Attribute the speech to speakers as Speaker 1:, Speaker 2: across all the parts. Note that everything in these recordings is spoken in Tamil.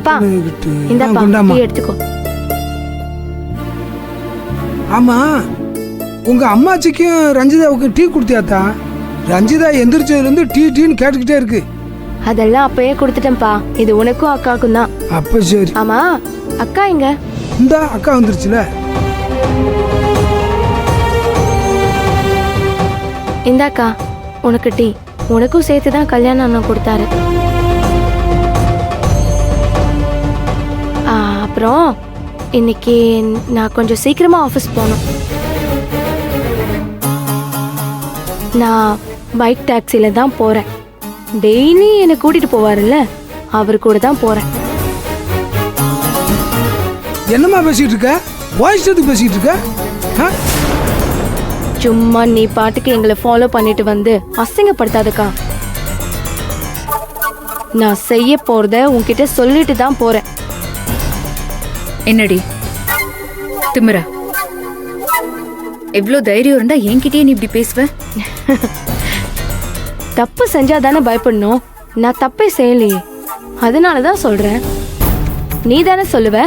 Speaker 1: அப்பா இந்தாப்பா டீ எடுத்துக்கோ.
Speaker 2: ஆமா, உங்க அம்மாச்சிக்கும் ரஞ்சிதாவுக்கும் டீ குடுத்தியாத்தா? ரஞ்சிதா எந்திரிச்சதுல இருந்து டீ டீன்னு கேட்டுக்கிட்டே இருக்கு.
Speaker 1: அதெல்லாம் அப்பயே கொடுத்துட்டேன்ப்பா. இது உனக்கும் அக்காவுக்கும் தான்.
Speaker 2: அப்ப சரி.
Speaker 1: ஆமா, அக்கா எங்க?
Speaker 2: இந்த அக்கா வந்துருச்சுல.
Speaker 1: இந்தாக்கா உனக்கு டீ. உனக்கும் சேர்த்து தான் கல்யாணம் அண்ணன் கொடுத்தாரு. அப்புறம் இன்னைக்கு நான் கொஞ்சம் சீக்கிரமா ஆஃபீஸ் போகணும். நான் பைக் டாக்ஸில தான் போறேன். டெய்லி என்னை கூட்டிட்டு போவாருல்ல, அவர் கூட தான் போறேன்.
Speaker 2: என்னம்மா பேசிட்டு இருக்க? வாய்ஸ் பேசிட்டு இருக்க?
Speaker 1: சும்மா நீ பாட்டுக்கு எங்களை ஃபாலோ பண்ணிட்டு வந்து அசிங்கப்படுத்தாதக்கா. நான் செய்ய போறத உன்கிட்ட சொல்லிட்டு தான் போறேன்.
Speaker 3: என்னடி திமிரா? எவ்வளவு தைரியம் இருந்தா என்கிட்டயே நீ இப்படி பேசுவ?
Speaker 1: தப்பு செஞ்சாதானே பயப்படணும். நான் தப்பே செய்யலையே, அதனாலதான் சொல்றேன். நீ தானே சொல்லுவ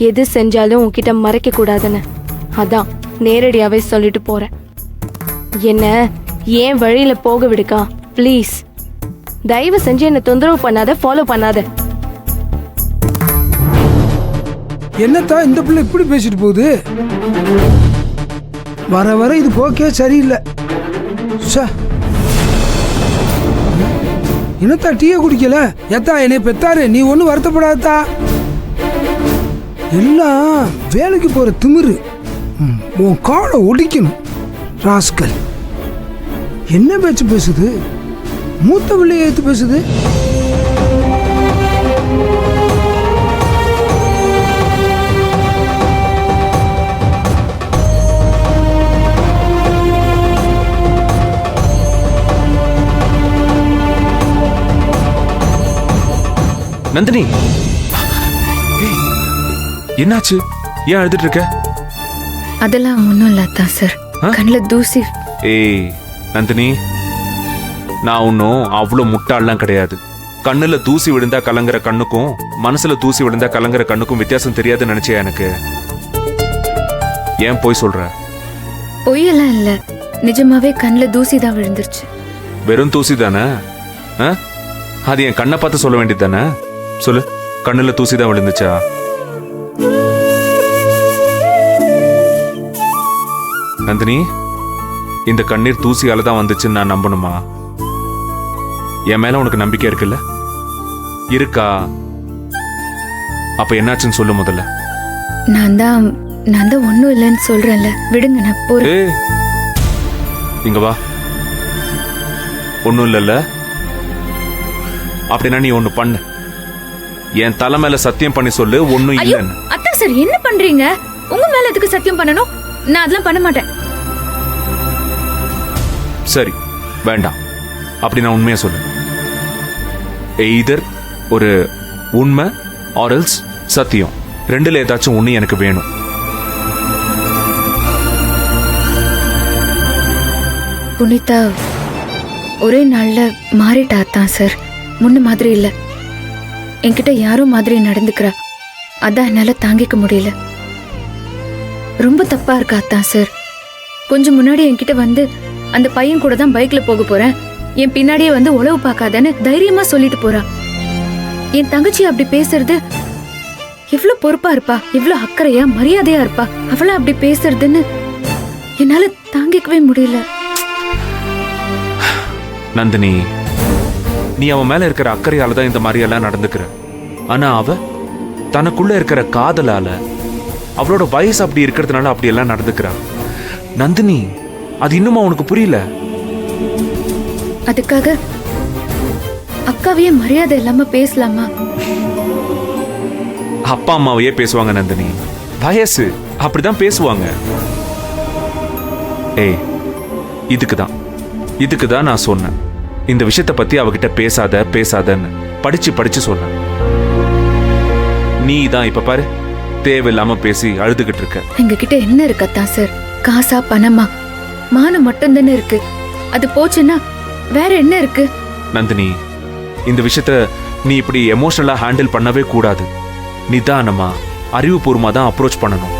Speaker 1: எது செஞ்சாலும் உன்கிட்ட மறைக்க கூடாதுன்னு. அதான் நேரடியாவே சொல்லிட்டு போறேன். என்ன ஏன் வழியில போக விடுக்கா ப்ளீஸ். தயவு செஞ்சு என்ன தொந்தரவு பண்ணாத, ஃபாலோ பண்ணாத.
Speaker 2: என்னத்தா இந்த பிள்ளை இப்படி பேசிட்டு போகுது? வர வர இது போக்கே சரியில்லை. என்னத்தா டீயை குடிக்கல? எத்தா என்னை பெத்தாரு, நீ ஒன்னும் வருத்தப்படாதா. எல்லாம் வேலைக்கு போற திமிரு. உன் காலை ஒடிக்கணும் ராஸ்கல். என்ன பேச்சு பேசுது? மூத்த பிள்ளைய ஏத்து பேசுது.
Speaker 4: நந்தினி, என்னாச்சு? ஏன் அழுதுட்டு இருக்க?
Speaker 3: அதெல்லாம் ஒண்ணும் இல்ல சார், கண்ணுல தூசி.
Speaker 4: ஏய் நந்தினி, நான் ஒன்னும் அவ்வளவு முட்டாள்லாம் கிடையாது. கண்ணுல தூசி விழுந்தா கலங்குற கண்ணுக்கும் மனசுல தூசி விழுந்தா கலங்குற கண்ணுக்கும் வித்தியாசம் தெரியாதுன்னு நினைச்சியா எனக்கு? ஏன் போய் சொல்ற?
Speaker 3: பொய்யெல்லாம் இல்ல, நிஜமாவே கண்ணுல தூசி தான் விழுந்துருச்சு.
Speaker 4: வெறும் தூசி தானே? அது என் கண்ணை பார்த்து சொல்ல வேண்டியது தானே? சொல்லு, கண்ணுல தூசி தான் விழுந்துச்சா? நந்தினி, இந்த கண்ணீர் தூசியால தான் வந்துச்சுன்னு நான் நம்பணுமா? என் மேல உனக்கு நம்பிக்கை இருக்குல்ல? இருக்கா? அப்ப என்னாச்சுன்னு சொல்லு முதல்ல.
Speaker 3: நான் தான் ஒண்ணும் இல்லைன்னு சொல்றேன்ல, விடுங்க நான் போறேன்.
Speaker 4: இங்க வா. ஒண்ணும் இல்லல்ல? அப்படின்னா நீ ஒண்ணு பண்ணு. என் தலை மேல சத்தியம் பண்ணி சொல்லு ஒண்ணும் இல்லைன்னு.
Speaker 3: அத்தா சார், என்ன பண்றீங்க? உங்க மேல எதுக்கு சத்தியம் பண்ணணும்? நான் அதெல்லாம் பண்ண மாட்டேன்.
Speaker 4: சரி, வேண்டாம். அப்படி நான் உண்மையா சொல்லு. எய்தர் ஒரு உண்மை ஆர் எல்ஸ் சத்தியம். ரெண்டுல ஏதாச்சும் ஒண்ணு எனக்கு வேணும்.
Speaker 3: புனிதா ஒரே நாள்ல மாறிட்டா தான் சார். முன்ன மாதிரி இல்ல. என்கிட்ட யாரோ மாதிரி நடந்துக்கிறா. அதான் என்னால தாங்கிக்க முடியல. ரொம்ப தப்பா இருக்கா தான் சார். கொஞ்சம் முன்னாடி என்கிட்ட வந்து அந்த பையன் கூட தான் பைக்ல போக போறேன், என் பின்னாடியே வந்து உளவு பார்க்காதன்னு தைரியமா சொல்லிட்டு போறா. என் தங்கச்சி அப்படி பேசுறது எவ்வளவு பொறுப்பா இருப்பா, எவ்வளவு அக்கறையா மரியாதையா இருப்பா. அவள அப்படி பேசுறதுன்னு என்னால தாங்கிக்கவே முடியல.
Speaker 4: நந்தினி, நீ அவன் மேல இருக்கிற அக்கறையால தான் இந்த மாதிரி எல்லாம் நடந்துக்கிற. ஆனா அவ தனக்குள்ள இருக்கிற காதலால, அவளோட வயசு அப்படி இருக்கிறதுனால அப்படி எல்லாம் நடந்துக்கிறா. நந்தினி, அது இன்னுமா உனக்கு புரியல?
Speaker 3: அதுக்காக அக்காவையே மரியாதை இல்லாம பேசலாமா?
Speaker 4: அப்பா அம்மாவையே பேசுவாங்க நந்தினி. வயசு அப்படிதான் பேசுவாங்க. ஏய், இதுக்குதான் நான் சொன்னேன், இந்த விஷயத்த பத்தி அவகிட்ட பேசாதன்னு படிச்சு சொன்ன. நீ தான் இப்ப பாரு, தேவையில்லாம பேசி அழுதுகிட்டு இருக்க.
Speaker 3: எங்க கிட்ட என்ன இருக்கத்தான் சார்? காசா பணமா? மானம் மட்டும் தானே இருக்கு. அது போச்சுன்னா வேற என்ன இருக்கு?
Speaker 4: நந்தினி, இந்த விஷயத்த நீ இப்படி எமோஷனலா ஹேண்டில் பண்ணவே கூடாது. நிதானமா அறிவுபூர்வமா தான் அப்ரோச் பண்ணணும்.